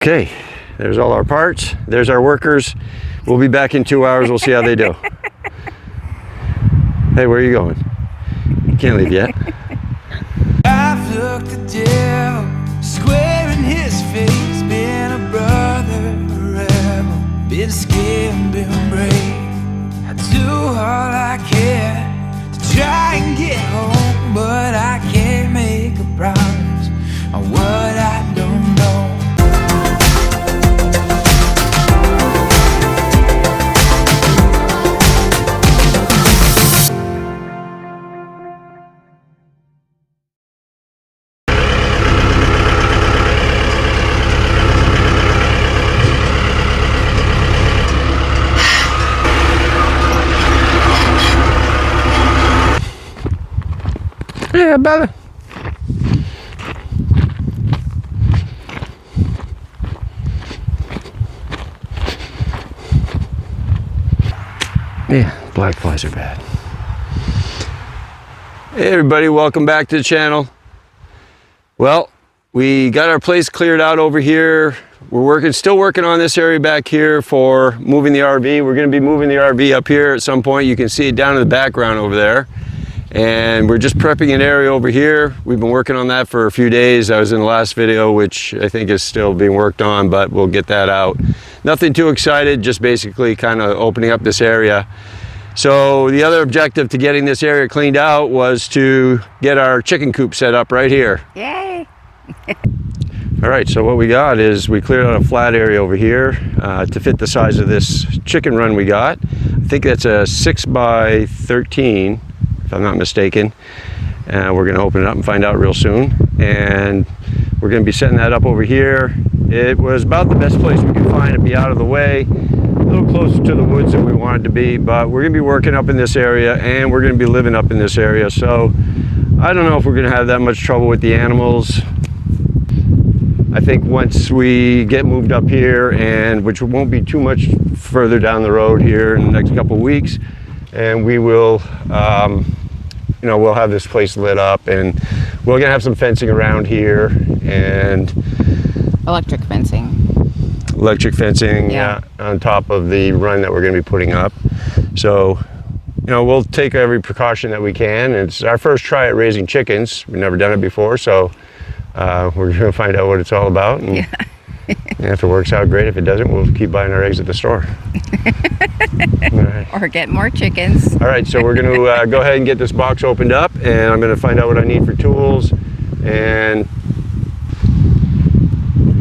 Okay, there's all our parts. There's our workers. We'll be back in 2 hours. We'll see how they do. Hey, where are you going? You can't leave yet. I've looked the devil square in his face, been a brother, a rebel, been scared and been brave. I do all I can to try and get home, but I can't make a promise on what I don't know. Yeah, brother. Yeah, black flies are bad. Hey everybody, welcome back to the channel. Well, we got our place cleared out over here. We're still working on this area back here for moving the RV. We're going to be moving the RV up here at some point. You can see it down in the background over there. And we're just prepping an area over here. We've been working on that for a few days. I was in the last video, which I think is still being worked on, but we'll get that out. Nothing too excited, just basically kind of opening up this area. So the other objective to getting this area cleaned out was to get our chicken coop set up right here. Yay! All right, so what we got is we cleared out a flat area over here to fit the size of this chicken run we got. I think that's a 6 by 13. If I'm not mistaken. We're going to open it up and find out real soon. And we're going to be setting that up over here. It was about the best place we could find to be out of the way, a little closer to the woods than we wanted to be, but we're going to be working up in this area and we're going to be living up in this area. So I don't know if we're going to have that much trouble with the animals. I think once we get moved up here, and which won't be too much further down the road here in the next couple of weeks, and we will you know, we'll have this place lit up, and we're gonna have some fencing around here and Electric fencing. Yeah, on top of the run that we're gonna be putting up. So, you know, we'll take every precaution that we can. It's our first try at raising chickens. We've never done it before, so we're gonna find out what it's all about. And if it works out, great. If it doesn't, we'll keep buying our eggs at the store. All right. Or get more chickens. All right, so we're going to go ahead and get this box opened up, and I'm going to find out what I need for tools, and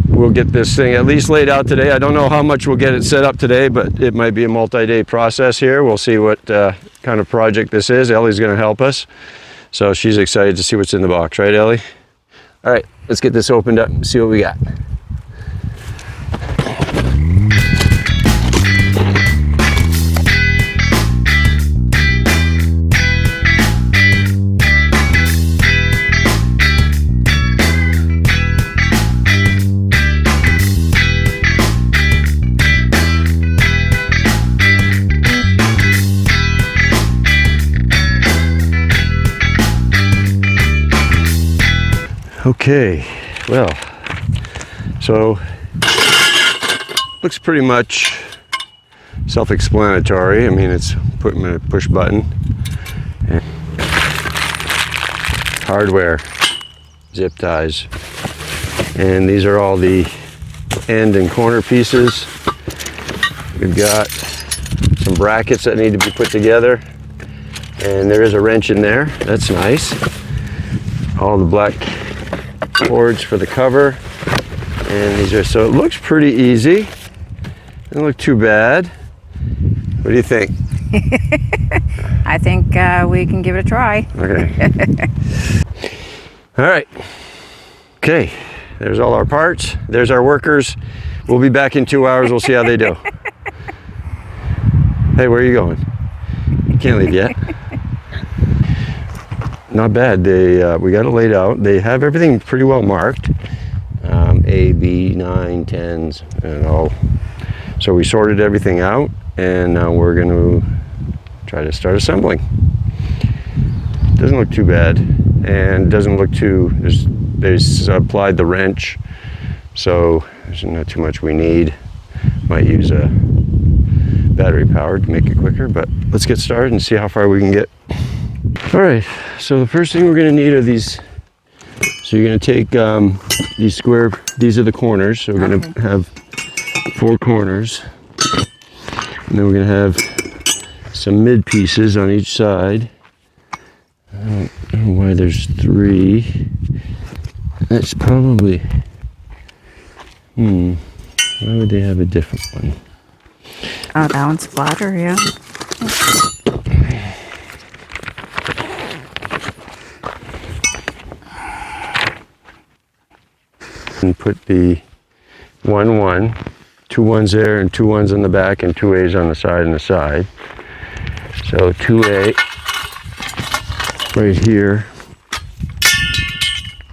we'll get this thing at least laid out today. I don't know how much we'll get it set up today, but it might be a multi-day process here. We'll see what kind of project this is. Ellie's going to help us, so she's excited to see what's in the box, right, Ellie? All right, let's get this opened up and see what we got. Okay, well, so looks pretty much self-explanatory. I mean, it's putting a push button, and hardware, zip ties, and these are all the end and corner pieces. We've got some brackets that need to be put together, and there is a wrench in there. That's nice. All the black cords for the cover, and these are, so it looks pretty easy. Doesn't look too bad. What do you think? I think we can give it a try. Okay. All right. Okay, there's all our parts. There's our workers. We'll be back in 2 hours. We'll see how they do. Hey, where are you going? You can't leave yet. Not bad. We got it laid out. They have everything pretty well marked. A, B, 9, 10s, and all. So we sorted everything out, and now we're going to try to start assembling. Doesn't look too bad, and doesn't look too, they applied the wrench, so There's not too much we need. Might use a battery powered to make it quicker, but let's get started and see how far we can get. All right, so the first thing we're gonna need are these. So you're gonna take these square, these are the corners. So we're gonna have 4 corners. And then we're gonna have some mid pieces on each side. I don't know why there's 3. That's probably, why would they have a different one? Oh, that one's flatter, yeah. And put the 1 1, 2 1s there and 2 1s on the back and 2 A's on the side and the side. So 2A right here,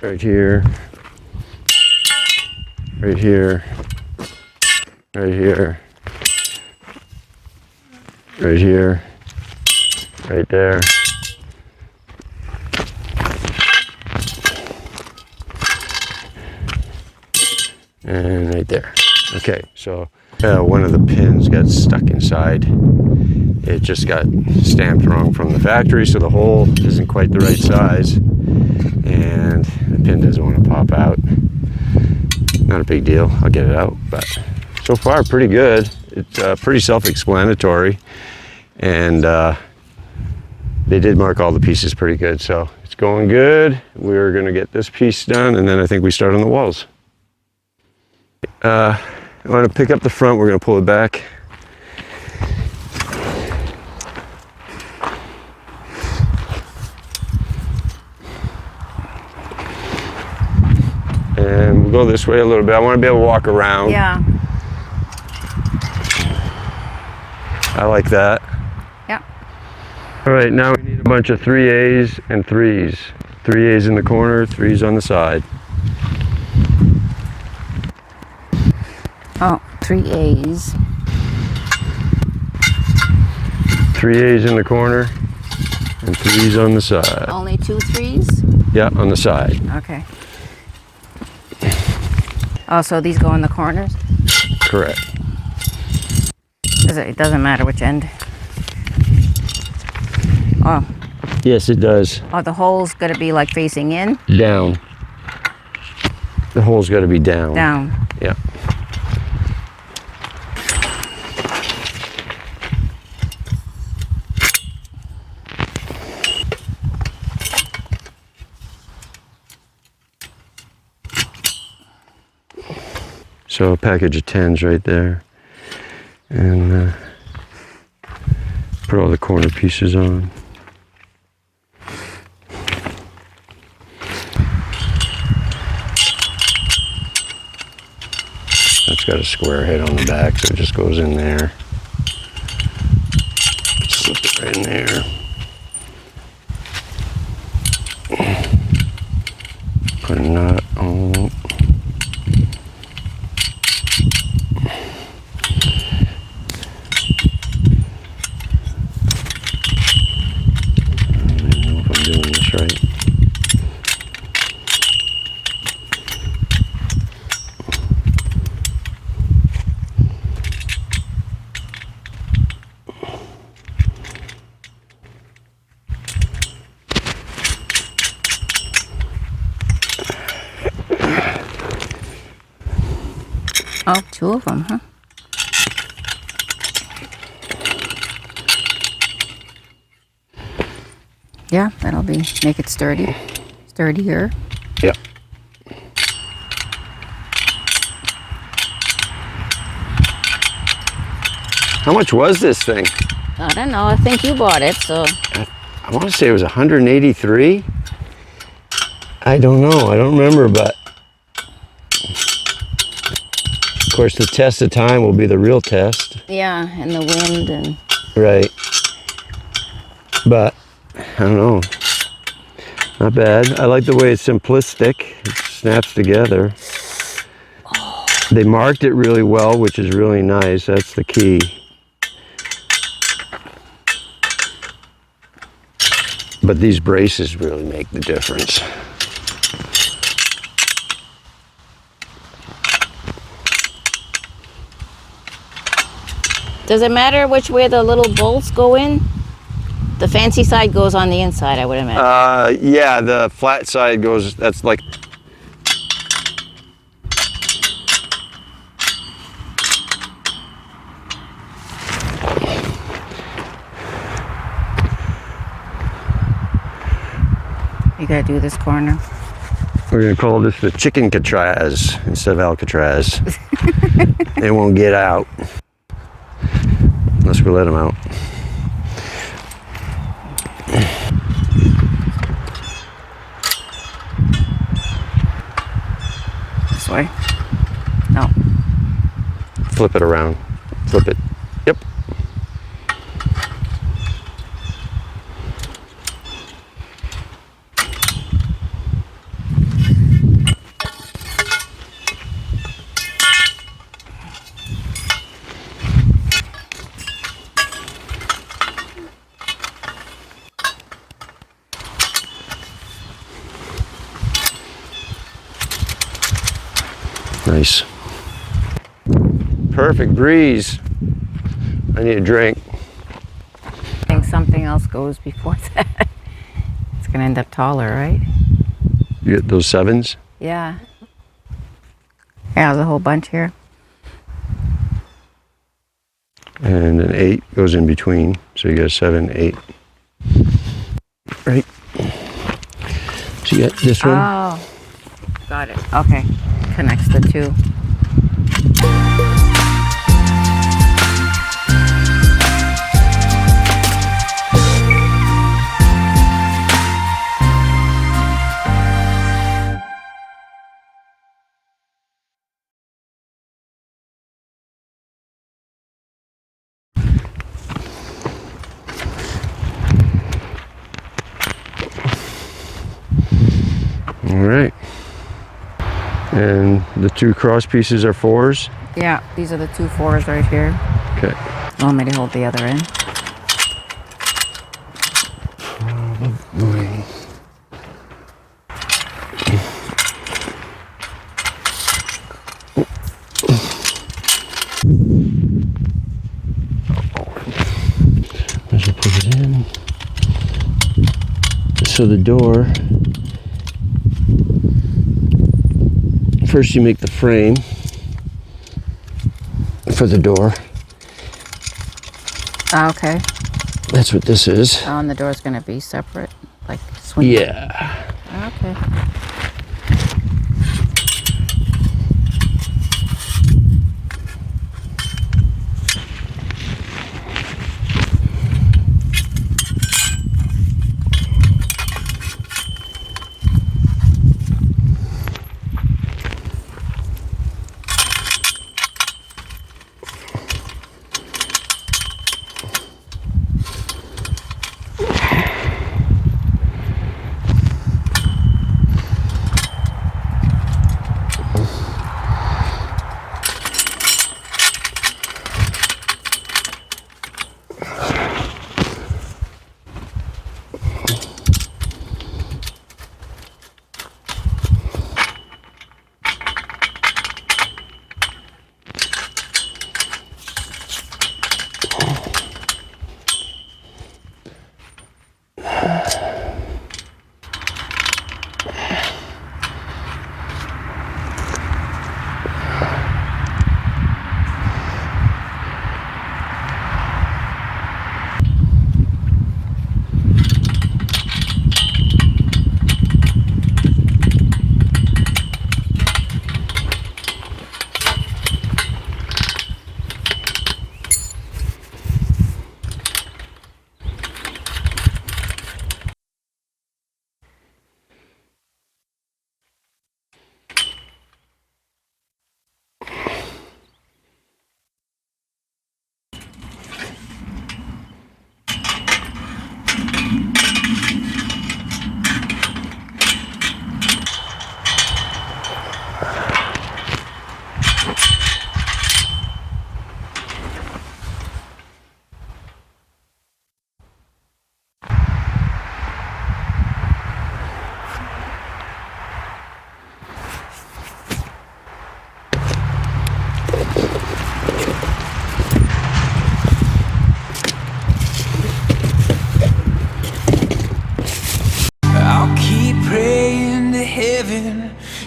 right here, right here, right here, right here, right there. And right there. Okay, so one of the pins got stuck inside. It just got stamped wrong from the factory, so the hole isn't quite the right size. And the pin doesn't want to pop out. Not a big deal, I'll get it out. But so far, pretty good. It's pretty self-explanatory. And they did mark all the pieces pretty good, so it's going good. We're gonna get this piece done, and then I think we start on the walls. I want to pick up the front, we're going to pull it back. And we'll go this way a little bit. I want to be able to walk around. Yeah. I like that. Yeah. All right, now we need a bunch of 3A's and 3's. 3A's in the corner, 3's on the side. Oh, 3 A's. 3A's in the corner and 3's on the side. Only 2 3's? Yeah, on the side. Okay. Oh, so these go in the corners? Correct. It doesn't matter which end. Oh. Yes, it does. Oh, the hole's got to be like facing in? Down. The hole's got to be down. Down. Yeah. So a package of 10s right there. And put all the corner pieces on. It's got a square head on the back, so it just goes in there. Slip it right in there. Put a knot on. Oh, 2 of them, huh? Yeah, that'll make it sturdier. Yep. How much was this thing? I don't know. I think you bought it, so. I want to say it was 183. I don't know. I don't remember, but of course the test of time will be the real test. Yeah, and the wind and. Right. But I don't know. Not bad. I like the way it's simplistic. It snaps together. They marked it really well, which is really nice. That's the key. But these braces really make the difference. Does it matter which way the little bolts go in? The fancy side goes on the inside, I would imagine. Yeah, the flat side goes, that's like, You gotta do this corner. we're gonna call this the Chicken-Catraz instead of Alcatraz. They won't get out unless we let them out. This way. No. Flip it around. Flip it. Yep. Nice. Perfect breeze. I need a drink. I think something else goes before that. It's gonna end up taller, right? You get those 7s? Yeah. Yeah, there's a whole bunch here. And an 8 goes in between. So you got a 7, 8. Right? So you got this one. Oh, got it. Okay. Connects the two. All right. And the 2 cross pieces are 4s. Yeah, these are the 2 4s right here. Okay. You want me to hold the other end? Probably. I should put it in. So the door, first you make the frame for the door. Okay. That's what this is. Oh, and the door's gonna be separate, like swing. Yeah. Okay.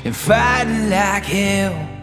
and fighting like hell.